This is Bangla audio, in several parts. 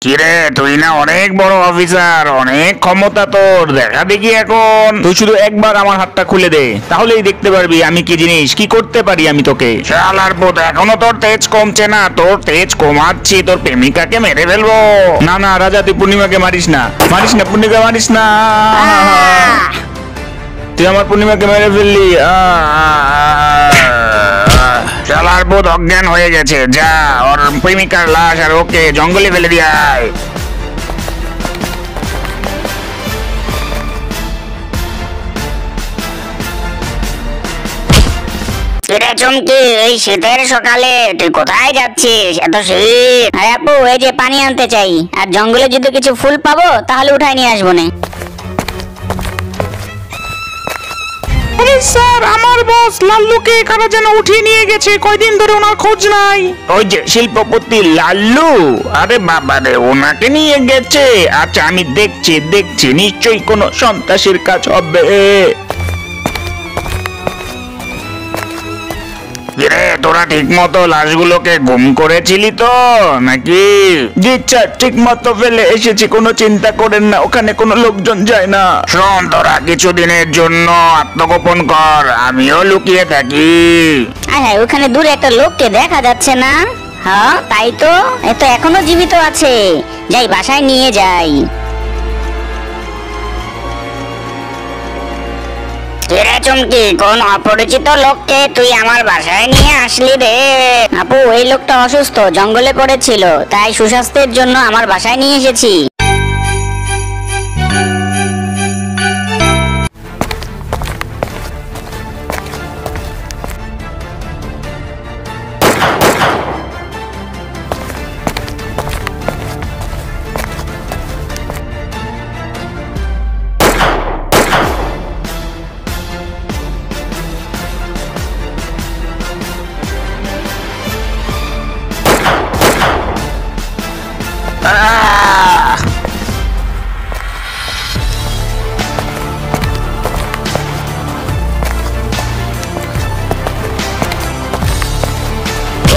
কিরে তুই না অনেক বড় অফিসার, অনেক ক্ষমতা তোর, দেখা দেখি এখন। তুই শুধু একবার আমার হাতটা খুলে দে, তাহলেই দেখতে পারবি আমি কি জিনিস, কি করতে পারি আমি তোকে। শালার পুত, এখনো তোর তেজ কমছে না? তোর তেজ কমাচ্ছি, তোর প্রেমিকাকে মেরে ফেলবো। না না রাজা, তুই পূর্ণিমাকে মারিস না, মারিস না পূর্ণিমাকে মারিস না। তুই আমার পূর্ণিমাকে মেরে ফেললি। শালার পুত অজ্ঞান হয়ে গেছে, যা ওর প্রেমিকার লাশ আর ওকে জঙ্গলে ফেলে দিয়ে আয়। কিরে চুমকি, এই শীতের সকালে তুই কোথায় যাচ্ছিস? এত শীত। আরে আপু, এই যে পানি আনতে চাই, আর জঙ্গলে যদি কিছু ফুল পাবো তাহলে উঠাই নিয়ে আসবো না। আরে স্যার, আমার বস লাল্লুকে এখানে যেন উঠিয়ে নিয়ে গেছে, কয়দিন ধরে ওনার খোঁজ নাই। ওই যে শিল্পপতি লাল্লু, আরে বাবা রে, ওনাকে নিয়ে গেছে। আচ্ছা আমি দেখছি নিশ্চয়ই কোনো সন্ত্রাসীর কাজ হবে। কিরে তোরা ঠিক মতো লাশগুলোকে গুম করেছিলি তো নাকি? জি স্যার, ঠিক মতো ফেলে এসেছি, কোনো চিন্তা করেন না, ওখানে কোনো লোকজন যায় না। শোন, তোরা কিছুদিনের জন্য আত্মগোপন কর, আমিও লুকিয়ে থাকি। আরে ওখানে দূরে একটা লোককে দেখা যাচ্ছে না? হ্যাঁ তাই তো, এ তো এখনো জীবিত আছে। যাই বাসায় নিয়ে যাই। কিরে চুমকি, কোন অপরিচিত লোককে তুই আমার বাসায় নিয়ে আসলি রে? আপু, এই লোকটা অসুস্থ, জঙ্গলে পড়েছিল, তাই সুস্বাস্থ্যের জন্য আমার বাসায় নিয়ে এসেছি।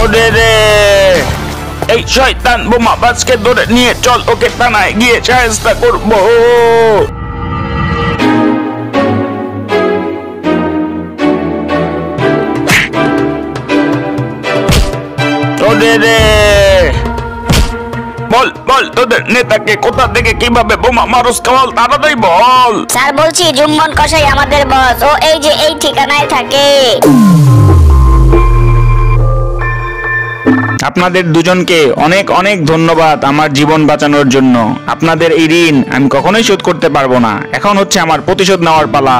ওরে রে, এই শয়তান বোমাবাজকে ধরে নিয়ে চল, ওকে থানায় গিয়ে সাহায্য করবো। ওরে রে, বল বল তোদের নেতাকে কোথা থেকে কিভাবে বোমা মারুস, বল তাড়াতাড়ি বল। স্যার বলছি, জুম্মন কসাই আমাদের বস, ও এই যে এই ঠিকানায় থাকে। আপনাদের দুজনকে অনেক অনেক ধন্যবাদ আমার জীবন বাঁচানোর জন্য। আপনাদের এই ঋণ আমি কখনোই শোধ করতে পারবো না, এখন হচ্ছে আমার প্রতিশোধ নেওয়ার পালা।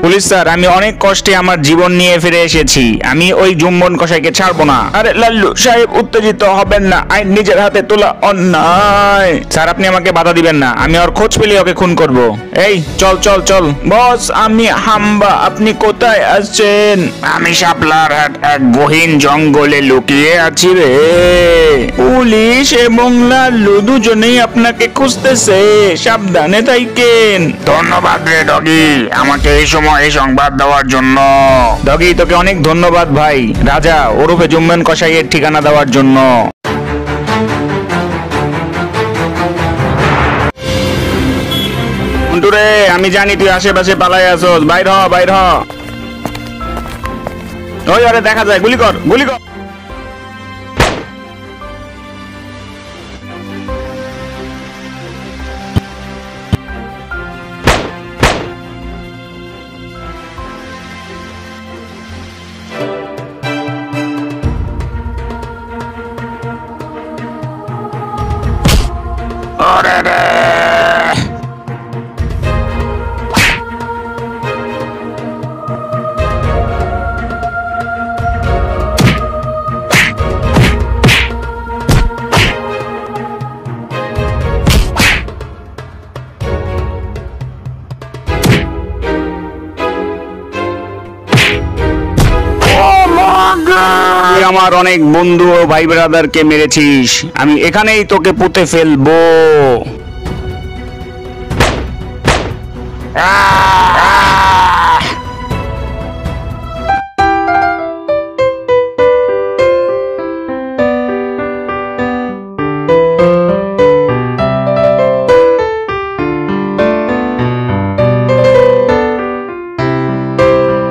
পুলিশ স্যার, আমি অনেক কষ্টে আমার জীবন নিয়ে ফিরে এসেছি, আমি ওই জুম্মন কসাইকে ছাড়বো না। আরে লাল্লু সাহেব, উত্তেজিত হবেন না, আইন নিজের হাতে তোলা অন্যায়। স্যার আপনি আমাকে বাধা দিবেন না, আমি ওর খোঁজ পেলে ওকে খুন করব। এই চল চল চল। বস আমি হাম্বা, আপনি কোথায় আছেন? আমি শাপলার হাট এক গহীন জঙ্গলে লুকিয়ে আছি রে। পুলিশ এবং লাল্লু দুজনেই আপনাকে খুঁজতেছে, সাবধানে থাকেন। ধন্যবাদ রে ডগি, আমাকে এই সময় এই সংবাদ দেওয়ার জন্য। ডগি তোকে অনেক ধন্যবাদ ভাই, রাজা ওরফে জুম্মন কসাইয়ের ঠিকানা দেওয়ার জন্য। মন্টুরে, আমি জানি তুই আশেপাশে পালাই আছোস, বাইর হ বাইর হ। ওই আরে দেখা যায়, গুলি কর গুলি কর। ওরে রে, তুই আমার অনেক বন্ধু ও ভাই ব্রাদারকে মেরেছিস, আমি এখানেই তোকে পুঁতে ফেলবো।